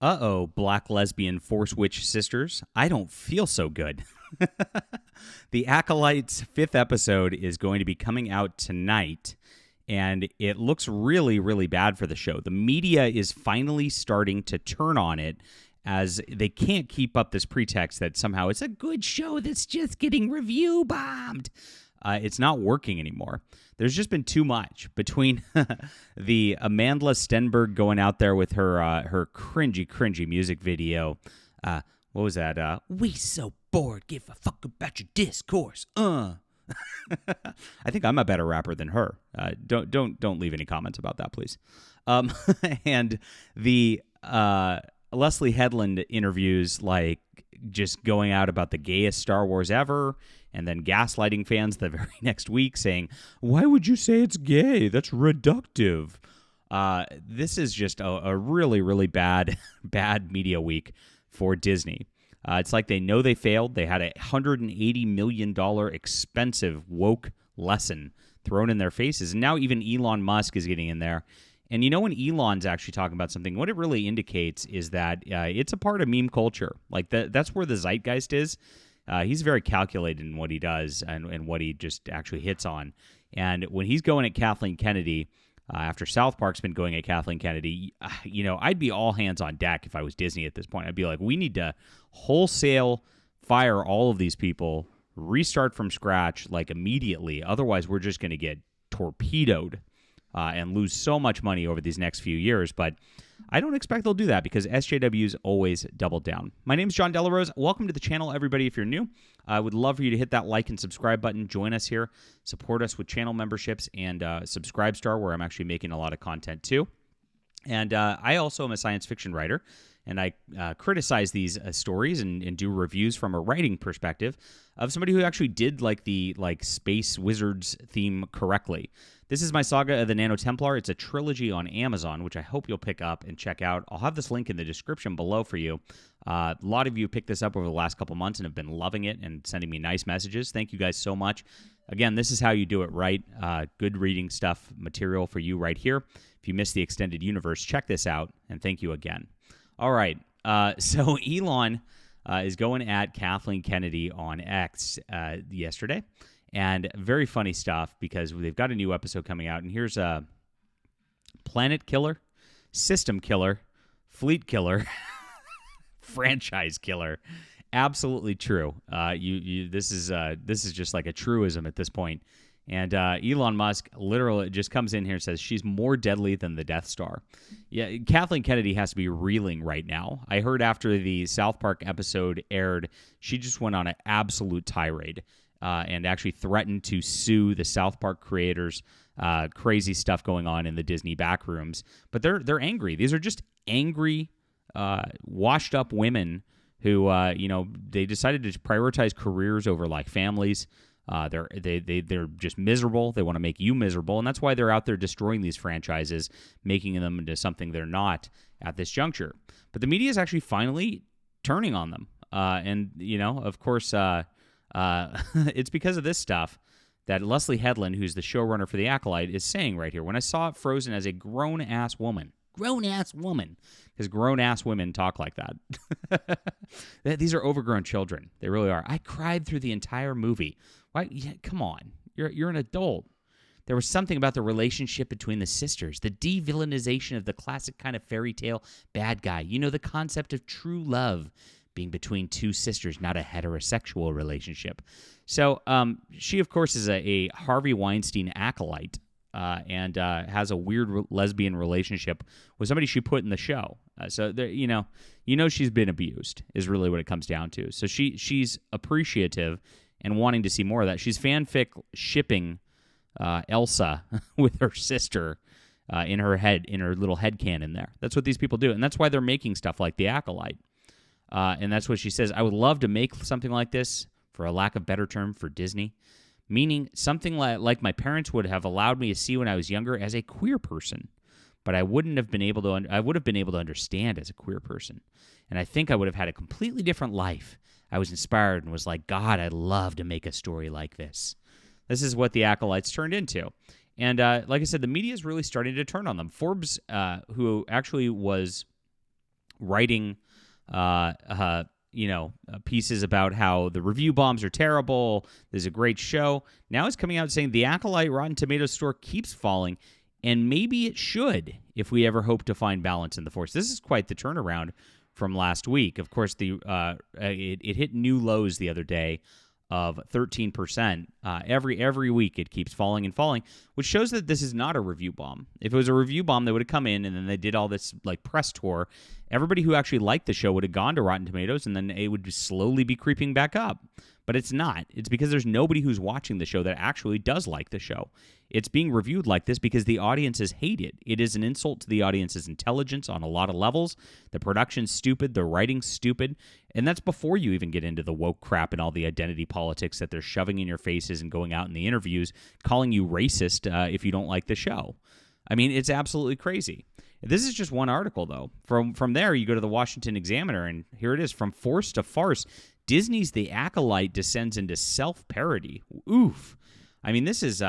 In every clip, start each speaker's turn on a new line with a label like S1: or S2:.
S1: Uh-oh, black lesbian force witch sisters. I don't feel so good. The Acolyte's 5th episode is going to be coming out tonight, and it looks really, really bad for the show. The media is finally starting to turn on it as they can't keep up this pretext that somehow it's a good show that's just getting review bombed. It's not working anymore. There's just been too much between the Amanda Stenberg going out there with her cringy music video. What was that? We so bored, give a fuck about your discourse. I think I'm a better rapper than her. Don't leave any comments about that, please. And the Leslie Headland interviews, like just going out about the gayest Star Wars ever, and then gaslighting fans the very next week saying, why would you say it's gay? That's reductive. This is just a really, really bad media week for Disney. It's like they know they failed. They had a $180 million expensive woke lesson thrown in their faces. And now even Elon Musk is getting in there. And you know, when Elon's actually talking about something, what it really indicates is that it's a part of meme culture. Like that's where the zeitgeist is. He's very calculated in what he does and what he just actually hits on. And when he's going at Kathleen Kennedy, after South Park's been going at Kathleen Kennedy, I'd be all hands on deck if I was Disney at this point. I'd be like, we need to wholesale fire all of these people, restart from scratch like immediately. Otherwise, we're just going to get torpedoed and lose so much money over these next few years. But I don't expect they'll do that because SJW's always doubled down. My name's John Delarose. Welcome to the channel, everybody, if you're new. I would love for you to hit that like and subscribe button. Join us here. Support us with channel memberships and Subscribestar, where I'm actually making a lot of content, too. And I also am a science fiction writer, and I criticize these stories and do reviews from a writing perspective of somebody who actually did the Space Wizards theme correctly. This is my Saga of the Nanot Templar. It's a trilogy on Amazon, which I hope you'll pick up and check out. I'll have this link in the description below for you. A lot of you picked this up over the last couple months and have been loving it and sending me nice messages. Thank you guys so much. Again, this is how you do it right. Good reading stuff, material for you right here. If you missed the extended universe, check this out, and thank you again. All right, so Elon is going at Kathleen Kennedy on X yesterday. And very funny stuff because they've got a new episode coming out. And here's a planet killer, system killer, fleet killer, franchise killer. Absolutely true. This is just like a truism at this point. And Elon Musk literally just comes in here and says she's more deadly than the Death Star. Yeah, Kathleen Kennedy has to be reeling right now. I heard after the South Park episode aired, she just went on an absolute tirade. And actually threatened to sue the South Park creators. Crazy stuff going on in the Disney backrooms. But they're angry. These are just angry, washed-up women who, they decided to prioritize careers over families. They're just miserable. They want to make you miserable, and that's why they're out there destroying these franchises, making them into something they're not at this juncture. But the media is actually finally turning on them, and of course. It's because of this stuff that Leslie Headland, who's the showrunner for The Acolyte, is saying right here. When I saw it frozen as a grown-ass woman, because grown-ass women talk like that. These are overgrown children. They really are. I cried through the entire movie. Why? Yeah, come on. You're an adult. There was something about the relationship between the sisters, the de-villainization of the classic kind of fairy tale bad guy. The concept of true love being between two sisters, not a heterosexual relationship. So she, of course, is a Harvey Weinstein acolyte and has a weird lesbian relationship with somebody she put in the show. So she's been abused is really what it comes down to. So she's appreciative and wanting to see more of that. She's fanfic shipping Elsa with her sister in her little headcanon there. That's what these people do, and that's why they're making stuff like The Acolyte. And that's what she says. I would love to make something like this, for a lack of better term, for Disney, meaning something like my parents would have allowed me to see when I was younger as a queer person, but I wouldn't have been able to. I would have been able to understand as a queer person, and I think I would have had a completely different life. I was inspired and was like, God, I'd love to make a story like this. This is what The Acolytes turned into. And like I said, the media is really starting to turn on them. Forbes, who actually was writing pieces about how the review bombs are terrible. There's a great show. Now he's coming out saying the Acolyte Rotten Tomatoes score keeps falling, and maybe it should if we ever hope to find balance in the Force. This is quite the turnaround from last week. Of course, it hit new lows the other day of 13%. Every week it keeps falling and falling, which shows that this is not a review bomb. If it was a review bomb, they would have come in and then they did all this like press tour. Everybody who actually liked the show would have gone to Rotten Tomatoes, and then it would slowly be creeping back up. But it's not. It's because there's nobody who's watching the show that actually does like the show. It's being reviewed like this because the audiences hate it. It is an insult to the audience's intelligence on a lot of levels. The production's stupid. The writing's stupid. And that's before you even get into the woke crap and all the identity politics that they're shoving in your faces and going out in the interviews, calling you racist if you don't like the show. I mean, it's absolutely crazy. This is just one article, though. From there, you go to the Washington Examiner, and here it is. From force to farce, Disney's The Acolyte descends into self-parody. Oof. I mean, this is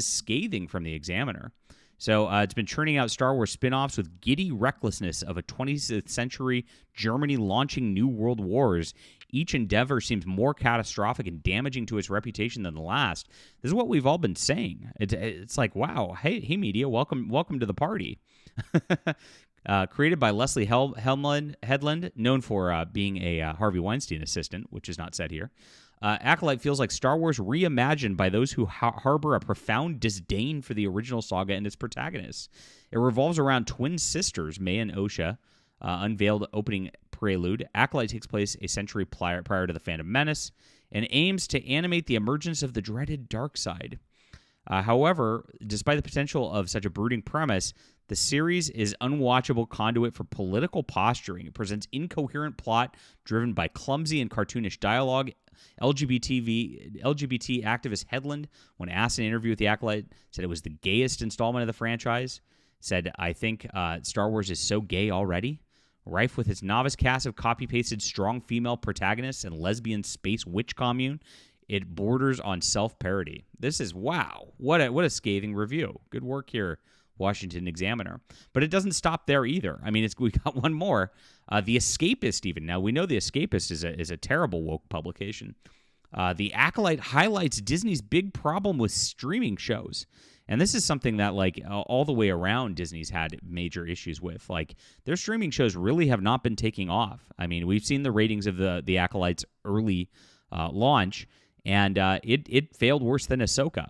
S1: scathing from the Examiner. So it's been churning out Star Wars spin-offs with giddy recklessness of a 20th century Germany launching new world wars. Each endeavor seems more catastrophic and damaging to its reputation than the last. This is what we've all been saying. It's like, wow, hey media, welcome to the party. Created by Leslie Headland, known for being a Harvey Weinstein assistant, which is not said here. Acolyte feels like Star Wars reimagined by those who harbor a profound disdain for the original saga and its protagonists. It revolves around twin sisters, May and Osha, unveiled opening prelude. Acolyte takes place a century prior to the Phantom Menace and aims to animate the emergence of the dreaded dark side. However, despite the potential of such a brooding premise, the series is unwatchable conduit for political posturing. It presents incoherent plot driven by clumsy and cartoonish dialogue. LGBT activist Headland, when asked in an interview with The Acolyte, said it was the gayest installment of the franchise. Said, I think Star Wars is so gay already. Rife with its novice cast of copy-pasted strong female protagonists and lesbian space witch commune, it borders on self-parody. This is, wow, what a scathing review. Good work here, Washington Examiner. But it doesn't stop there either. I mean, we got one more. The Escapist, even. Now, we know The Escapist is a terrible woke publication. The Acolyte highlights Disney's big problem with streaming shows. And this is something that, like, all the way around Disney's had major issues with. Like, their streaming shows really have not been taking off. I mean, we've seen the ratings of the Acolyte's early launch, and it failed worse than Ahsoka.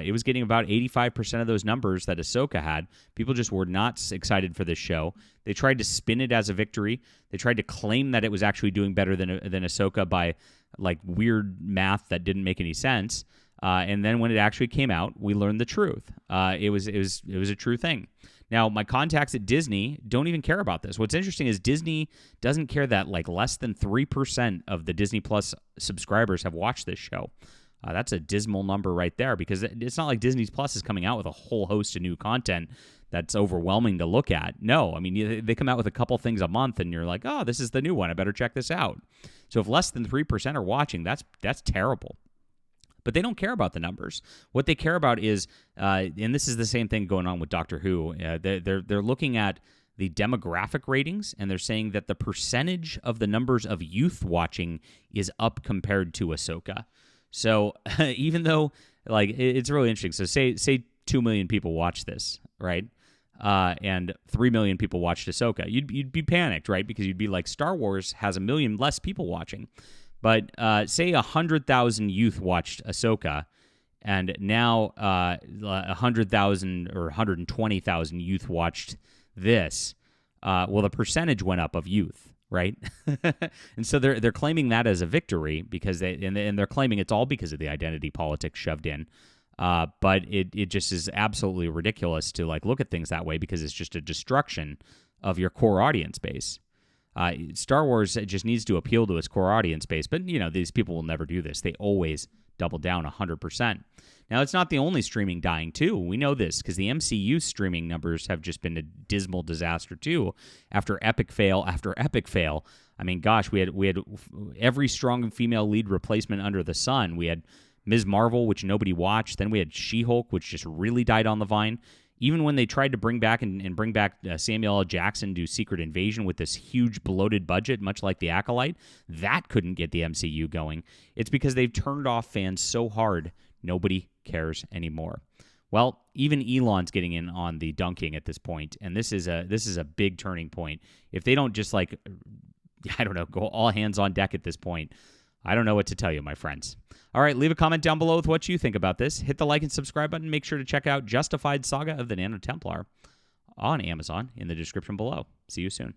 S1: It was getting about 85% of those numbers that Ahsoka had. People just were not excited for this show. They tried to spin it as a victory. They tried to claim that it was actually doing better than Ahsoka by like weird math that didn't make any sense. And then when it actually came out, we learned the truth. It was a true thing. Now, my contacts at Disney don't even care about this. What's interesting is Disney doesn't care that like less than 3% of the Disney Plus subscribers have watched this show. That's a dismal number right there, because it's not like Disney Plus is coming out with a whole host of new content that's overwhelming to look at. No, I mean, they come out with a couple things a month, and you're like, oh, this is the new one. I better check this out. So if less than 3% are watching, that's terrible. But they don't care about the numbers. What they care about is, and this is the same thing going on with Doctor Who, they're looking at the demographic ratings, and they're saying that the percentage of the numbers of youth watching is up compared to Ahsoka. So even though, like, it's really interesting. So say 2 million people watch this, right? And 3 million people watched Ahsoka. You'd be panicked, right? Because you'd be like, Star Wars has 1 million less people watching. But say 100,000 youth watched Ahsoka, and now 100,000 or 120,000 youth watched this. Well, the percentage went up of youth. Right, and so they're claiming that as a victory because they're claiming it's all because of the identity politics shoved in, but it just is absolutely ridiculous to like look at things that way, because it's just a destruction of your core audience base. Star Wars just needs to appeal to its core audience base, but these people will never do this. They always double down 100%. Now, it's not the only streaming dying, too. We know this because the MCU streaming numbers have just been a dismal disaster, too, after epic fail after epic fail. I mean, gosh, we had every strong female lead replacement under the sun. We had Ms. Marvel, which nobody watched. Then we had She-Hulk, which just really died on the vine. Even when they tried to bring back Samuel L. Jackson do Secret Invasion with this huge bloated budget, much like the Acolyte, that couldn't get the MCU going. It's because they've turned off fans so hard, nobody cares anymore. Well, even Elon's getting in on the dunking at this point, and this is a big turning point. If they don't just go all hands on deck at this point, I don't know what to tell you, my friends. All right, leave a comment down below with what you think about this. Hit the like and subscribe button. Make sure to check out Justified Saga of the Nanot Templar on Amazon in the description below. See you soon.